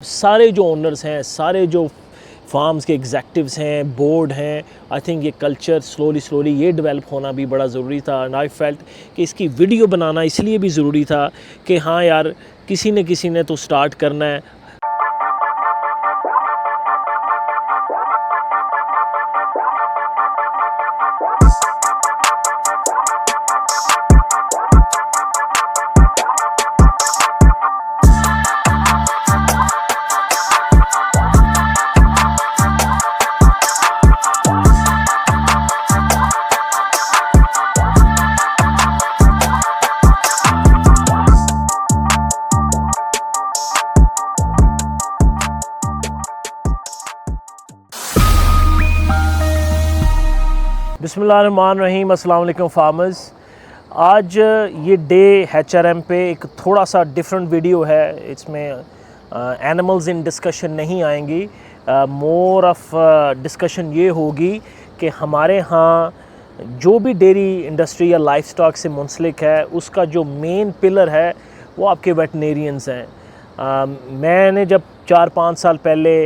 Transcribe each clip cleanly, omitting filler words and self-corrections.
सारे जो ओनर्स हैं, सारे जो फार्म्स के एग्जेक्टिव्स हैं, बोर्ड हैं, आई थिंक ये कल्चर स्लोली ये डेवलप होना भी बड़ा ज़रूरी था। एंड आई फेल्ट कि इसकी वीडियो बनाना इसलिए भी ज़रूरी था कि हाँ यार, किसी ने तो स्टार्ट करना है। बिस्मिल्लाहिर्रहमानिर्रहीम, अस्सलाम वालेकुम फार्मर्स। आज ये डे HRM पे एक थोड़ा सा डिफरेंट वीडियो है। इसमें एनिमल्स इन डिस्कशन नहीं आएंगी, मोर ऑफ डिस्कशन ये होगी कि हमारे यहाँ जो भी डेयरी इंडस्ट्री या लाइफ स्टॉक से मुंसलिक है, उसका जो मेन पिलर है वो आपके वेटनेरियंस हैं। मैंने जब 4-5 साल पहले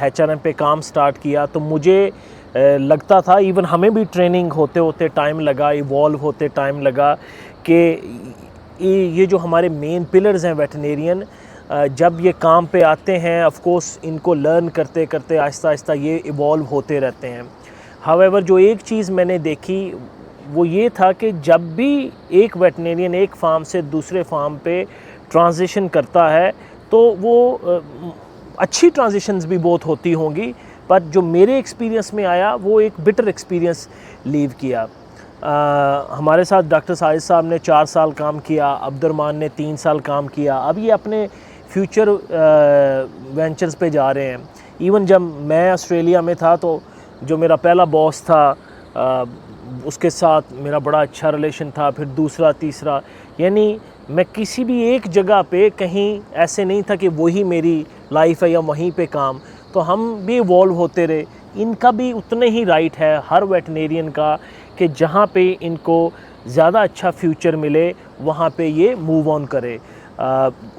HRM पे काम स्टार्ट किया तो मुझे लगता था, इवन हमें भी ट्रेनिंग होते होते टाइम लगा, इवॉल्व होते टाइम लगा, कि ये जो हमारे मेन पिलर्स हैं वेटनेरियन, जब ये काम पे आते हैं, ऑफ कोर्स इनको लर्न करते करते आहिस्ता आहिस्ता ये इवॉल्व होते रहते हैं। हावेवर जो एक चीज़ मैंने देखी वो ये था कि जब भी एक वेटनेरियन एक फार्म से दूसरे फार्म पे ट्रांजिशन करता है तो वो अच्छी ट्रांजिशंस भी बहुत होती होंगी, पर जो मेरे एक्सपीरियंस में आया वो एक बिटर एक्सपीरियंस लीव किया। हमारे साथ डॉक्टर साजिद साहब ने 4 साल काम किया, अब्दुर्रहमान ने 3 साल काम किया। अब ये अपने फ्यूचर वेंचर्स पे जा रहे हैं। इवन जब मैं ऑस्ट्रेलिया में था तो जो मेरा पहला बॉस था, उसके साथ मेरा बड़ा अच्छा रिलेशन था, फिर दूसरा तीसरा, यानी मैं किसी भी एक जगह पे कहीं ऐसे नहीं था कि वही मेरी लाइफ है या वहीं पे काम। तो हम भी इवॉल्व होते रहे। इनका भी उतने ही राइट है हर वेटनेरियन का कि जहाँ पे इनको ज़्यादा अच्छा फ्यूचर मिले वहाँ पे ये मूव ऑन करे।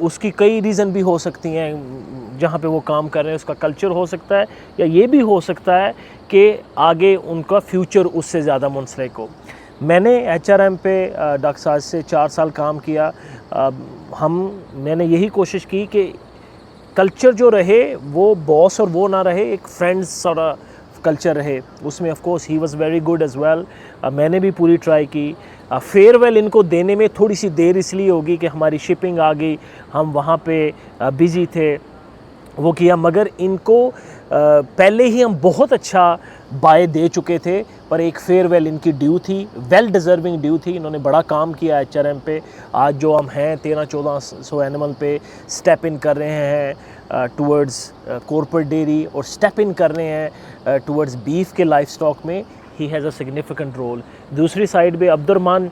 उसकी कई रीज़न भी हो सकती हैं, जहाँ पे वो काम कर रहे हैं उसका कल्चर हो सकता है, या ये भी हो सकता है कि आगे उनका फ्यूचर उससे ज़्यादा मुंसलिक हो। मैंने HRM पे डॉक्टर साजिद से 4 साल काम किया। मैंने यही कोशिश की कि कल्चर जो रहे वो बॉस और वो ना रहे, एक फ्रेंड्स और कल्चर रहे। उसमें of course he was very good as well. मैंने भी पूरी ट्राई की। फेयरवेल इनको देने में थोड़ी सी देर इसलिए होगी कि हमारी शिपिंग आ गई, हम वहाँ पे बिज़ी थे, वो किया। मगर इनको पहले ही हम बहुत अच्छा बाय दे चुके थे, पर एक फेयरवेल इनकी ड्यू थी, वेल डिज़र्विंग ड्यू थी। इन्होंने बड़ा काम किया HRM पे। आज जो हम हैं 1300-1400 एनिमल पे स्टेप इन कर रहे हैं टूवर्ड्स कॉर्पोरेट डेयरी, और स्टेप इन कर रहे हैं टूवर्ड्स बीफ के लाइफ स्टॉक में। He has a significant role. दूसरी साइड पे अब्दुर्रहमान,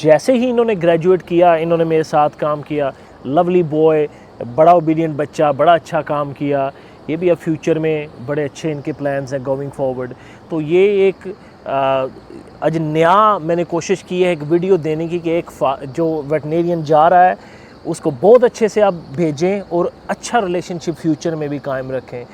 जैसे ही इन्होंने ग्रेजुएट किया, इन्होंने मेरे साथ काम किया। लवली बॉय, बड़ा ओबीडियंट बच्चा, बड़ा अच्छा काम किया। ये भी अब फ्यूचर में बड़े अच्छे इनके प्लान्स हैं गोइंग फॉरवर्ड। तो ये एक आज नया मैंने कोशिश की है एक वीडियो देने की कि एक जो वेटनेरियन जा रहा है उसको बहुत अच्छे से आप भेजें और अच्छा रिलेशनशिप फ्यूचर में भी कायम रखें।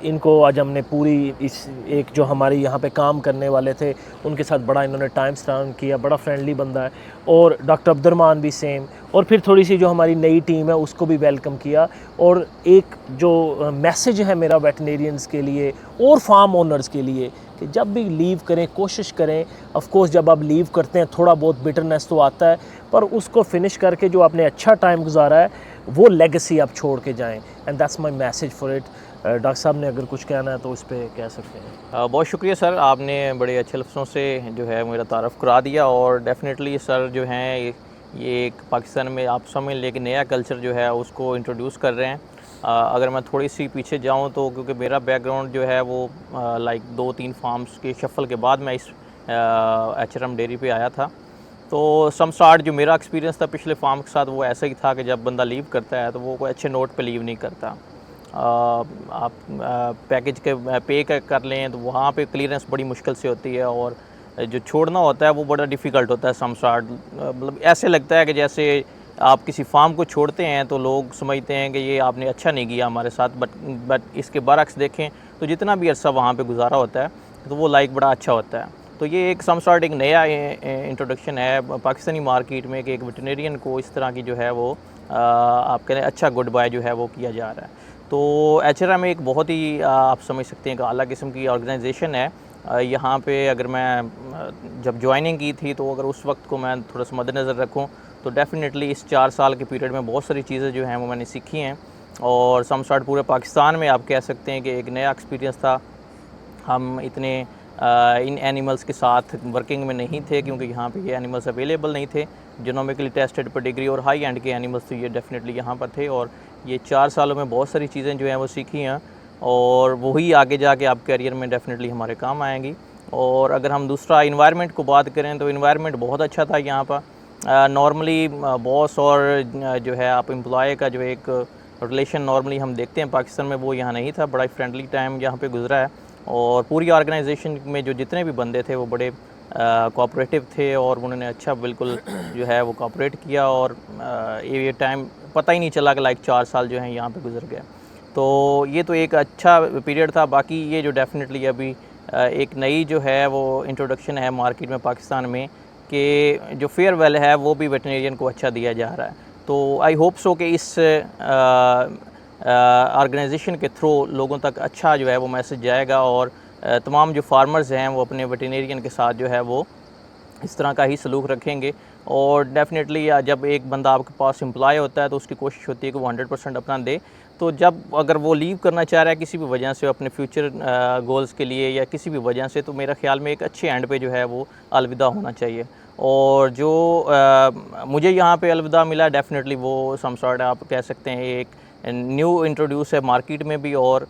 इनको आज हमने पूरी इस एक जो हमारे यहाँ पे काम करने वाले थे उनके साथ बड़ा इन्होंने टाइम स्पेंड किया, बड़ा फ्रेंडली बंदा है। और डॉक्टर अब्दुर्रहमान भी सेम। और फिर थोड़ी सी जो हमारी नई टीम है उसको भी वेलकम किया। और एक जो मैसेज है मेरा वेटनेरियंस के लिए और फार्म ओनर्स के लिए कि जब भी लीव करें कोशिश करें, ऑफ कोर्स जब आप लीव करते हैं थोड़ा बहुत बिटरनेस तो आता है, पर उसको फिनिश करके जो आपने अच्छा टाइम गुजारा है वो लेगेसी आप छोड़ के जाएं। And that's my message for it. Doctor साहब ने अगर कुछ कहना है तो उस पर कह सकते हैं। बहुत शुक्रिया सर, आपने बड़े अच्छे लफ्ज़ों से जो है मेरा तारफ़ करा दिया। और डेफ़िनेटली सर जो हैं ये एक पाकिस्तान में आप समझ लें कि नया कल्चर जो है उसको इंट्रोड्यूस कर रहे हैं। अगर मैं थोड़ी सी पीछे जाऊं तो क्योंकि मेरा बैकग्राउंड जो है वो लाइक 2-3 फार्म्स के शफ़ल के बाद मैं इस HRM डेयरी पे आया था। तो सम स्टार्ट जो मेरा एक्सपीरियंस था पिछले फार्म के साथ वो ऐसा ही था कि जब बंदा लीव करता है तो वो कोई अच्छे नोट पे लीव नहीं करता। आप पैकेज के पे कर लें तो वहाँ पे क्लियरेंस बड़ी मुश्किल से होती है, और जो छोड़ना होता है वो बड़ा डिफ़िकल्ट होता है। सम स्टार्ट मतलब ऐसे लगता है कि जैसे आप किसी फार्म को छोड़ते हैं तो लोग समझते हैं कि ये आपने अच्छा नहीं किया हमारे साथ, बट इसके बरअक्स देखें तो जितना भी अरसा वहाँ पे गुजारा होता है तो वो लाइक बड़ा अच्छा होता है। तो ये एक सम सॉर्ट एक नया इंट्रोडक्शन है पाकिस्तानी मार्केट में कि एक वेटरनेरियन को इस तरह की जो है वो आप कह रहे हैं अच्छा गुड बाय जो है वो किया जा रहा है। तो HRM एक बहुत ही आप समझ सकते हैं कि आला किस्म की ऑर्गेनाइजेशन है। यहाँ पे अगर मैं जब ज्वाइनिंग की थी तो अगर उस वक्त को मैं थोड़ा सा मद्देनज़र रखूँ तो डेफ़िनेटली इस 4 साल के पीरियड में बहुत सारी चीज़ें जो हैं वो मैंने सीखी हैं, और सम सॉर्ट पूरे पाकिस्तान में आप कह सकते हैं कि एक नया एक्सपीरियंस था। हम इतने इन एनिमल्स के साथ वर्किंग में नहीं थे क्योंकि यहाँ पे ये एनिमल्स अवेलेबल नहीं थे। जिनोमिकली टेस्टेड पेडिग्री और हाई एंड के एनिमल्स तो ये डेफ़िनेटली यहाँ पर थे, और ये 4 सालों में बहुत सारी चीज़ें जो हैं वो सीखी हैं, और वही आगे जाके आप करियर में डेफ़िनेटली हमारे काम आएंगी। और अगर हम दूसरा इन्वायरमेंट को बात करें तो इन्वायरमेंट बहुत अच्छा था यहाँ पर। नॉर्मली बॉस और जो है आप एम्प्लॉय का जो एक रिलेशन नॉर्मली हम देखते हैं पाकिस्तान में, वो यहाँ नहीं था। बड़ा ही फ्रेंडली टाइम यहाँ पे गुजरा है, और पूरी ऑर्गेनाइजेशन में जो जितने भी बंदे थे वो बड़े कोऑपरेटिव थे, और उन्होंने अच्छा बिल्कुल जो है वो कोऑपरेट किया, और ये टाइम पता ही नहीं चला कि लाइक 4 साल जो हैं यहाँ पे गुजर गए। तो ये तो एक अच्छा पीरियड था। बाकी ये जो डेफ़िनेटली अभी एक नई जो है वो इंट्रोडक्शन है मार्केट में पाकिस्तान में कि जो फेयरवेल है वो भी वेटरनेरियन को अच्छा दिया जा रहा है। तो आई होप सो कि इस ऑर्गेनाइजेशन के थ्रू लोगों तक अच्छा जो है वो मैसेज जाएगा, और तमाम जो फार्मर्स हैं वो अपने वेटरनेरियन के साथ जो है वो इस तरह का ही सलूक रखेंगे। और डेफ़िनेटली जब एक बंदा आपके पास एम्प्लॉय होता है तो उसकी कोशिश होती है कि वो 100% अपना दे। तो जब अगर वो लीव करना चाह रहा है किसी भी वजह से अपने फ्यूचर गोल्स के लिए या किसी भी वजह से, तो मेरा ख़्याल में एक अच्छे एंड पे जो है वो अलविदा होना चाहिए। और जो मुझे यहाँ पे अलविदा मिला डेफ़िनेटली वो सम सॉर्ट आप कह सकते हैं एक न्यू इंट्रोड्यूस है मार्केट में भी, और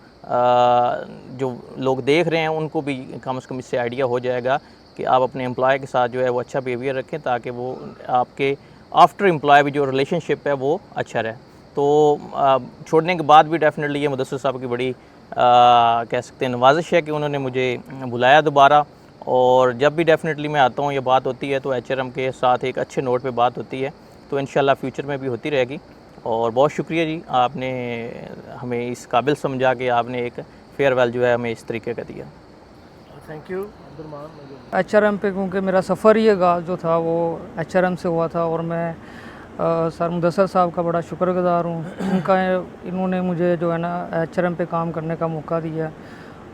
जो लोग देख रहे हैं उनको भी कम से कम इससे आइडिया हो जाएगा कि आप अपने एम्प्लॉय के साथ जो है वो अच्छा बिहेवियर रखें, ताकि वो आपके आफ्टर एम्प्लॉय भी जो रिलेशनशिप है वो अच्छा रहे। तो छोड़ने के बाद भी डेफ़िनेटली ये मुदस्सिर साहब की बड़ी कह सकते हैं नवाजिश है कि उन्होंने मुझे बुलाया दोबारा, और जब भी डेफ़िनेटली मैं आता हूँ ये बात होती है तो HRM के साथ एक अच्छे नोट पे बात होती है, तो इंशाल्लाह फ्यूचर में भी होती रहेगी। और बहुत शुक्रिया जी, आपने हमें इस काबिल समझा कि आपने एक फेयरवेल जो है हमें इस तरीके का दिया। Thank you Abdul. HRM पे क्योंकि मेरा सफ़र ही जो था वो HRM से हुआ था, और मैं सर मुदस्सिर साहब का बड़ा शुक्रगुज़ार हूँ। इन्होंने मुझे जो है ना HRM पे काम करने का मौका दिया,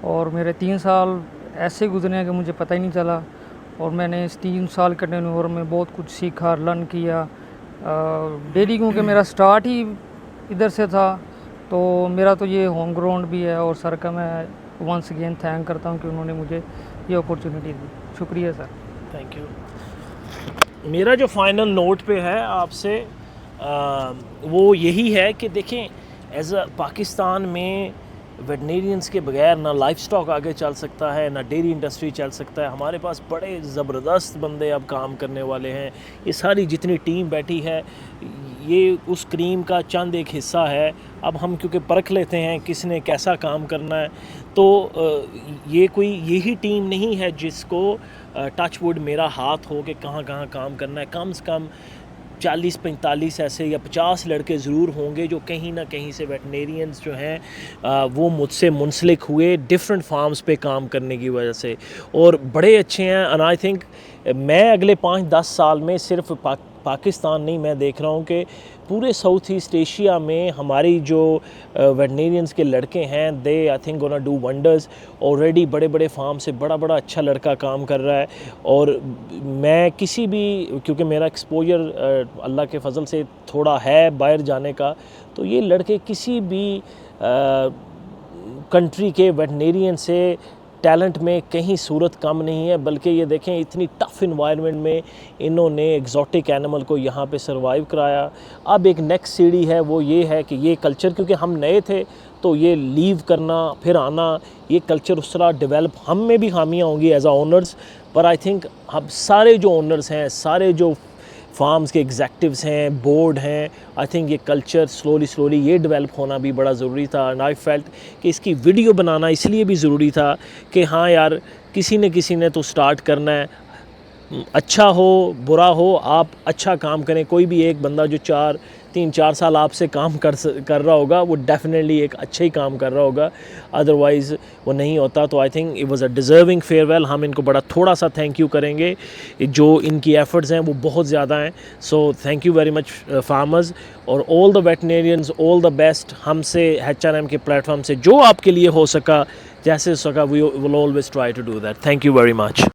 और मेरे 3 साल ऐसे गुजरे कि मुझे पता ही नहीं चला, और मैंने इस 3 साल के टेन्योर में बहुत कुछ सीखा, लर्न किया डेली, क्योंकि मेरा स्टार्ट ही इधर से था। तो मेरा तो ये होम ग्राउंड भी है, और सर का मैं वंस अगेन थैंक करता हूँ कि उन्होंने मुझे ये अपॉर्चुनिटी दी। शुक्रिया सर। Thank you. मेरा जो फाइनल नोट पे है आपसे वो यही है कि देखें, एज अ पाकिस्तान में वेटनेरियंस के बगैर ना लाइफ स्टॉक आगे चल सकता है, ना डेयरी इंडस्ट्री चल सकता है। हमारे पास बड़े ज़बरदस्त बंदे अब काम करने वाले हैं। ये सारी जितनी टीम बैठी है ये उस क्रीम का चंद एक हिस्सा है। अब हम क्योंकि परख लेते हैं किसने कैसा काम करना है, तो ये कोई यही टीम नहीं है जिसको टच वुड मेरा हाथ हो कि कहाँ कहाँ काम करना है। कम से कम 40-45 ऐसे या 50 लड़के ज़रूर होंगे जो कहीं ना कहीं से वेटनेरियंस जो हैं वो मुझसे मुंसलिक हुए डिफरेंट फार्म्स पे काम करने की वजह से, और बड़े अच्छे हैं। एंड आई थिंक मैं अगले 5-10 साल में सिर्फ पाकिस्तान नहीं, मैं देख रहा हूँ कि पूरे साउथ ईस्ट एशिया में हमारी जो वेटनेरियंस के लड़के हैं they I think gonna do wonders. Already बड़े बड़े फार्म से बड़ा अच्छा लड़का काम कर रहा है, और मैं किसी भी, क्योंकि मेरा एक्सपोजर अल्लाह के फजल से थोड़ा है बाहर जाने का, तो ये लड़के किसी भी कंट्री के वेटनेरियन से टैलेंट में कहीं सूरत कम नहीं है। बल्कि ये देखें इतनी टफ़ इन्वायरमेंट में इन्होंने एग्जॉटिक एनिमल को यहाँ पे सरवाइव कराया। अब एक नेक्स्ट सीढ़ी है वो ये है कि ये कल्चर, क्योंकि हम नए थे तो ये लीव करना फिर आना, ये कल्चर उस तरह डेवलप, हम में भी खामियाँ होंगी एज आ ओनर्स, पर आई थिंक हम सारे जो ओनर्स हैं, सारे जो फार्म्स के एग्जेक्टिव्स हैं, बोर्ड हैं, आई थिंक ये कल्चर स्लोली ये डेवलप होना भी बड़ा ज़रूरी था। एंड आई फेल्ट कि इसकी वीडियो बनाना इसलिए भी ज़रूरी था कि हाँ यार, किसी ने तो स्टार्ट करना है। अच्छा हो बुरा हो, आप अच्छा काम करें। कोई भी एक बंदा जो 3-4 साल आपसे काम कर रहा होगा, वो डेफिनेटली एक अच्छा ही काम कर रहा होगा, अदरवाइज़ वो नहीं होता। तो I think it was a deserving farewell. हम इनको बड़ा थोड़ा सा थैंक यू करेंगे, जो इनकी एफ़र्ट्स हैं वो बहुत ज़्यादा हैं। So thank you very much farmers, और all the veterinarians, all the best. हमसे HRM के प्लेटफॉर्म से जो आपके लिए हो सका, जैसे हो सका, we will always try to do that. Thank you very much.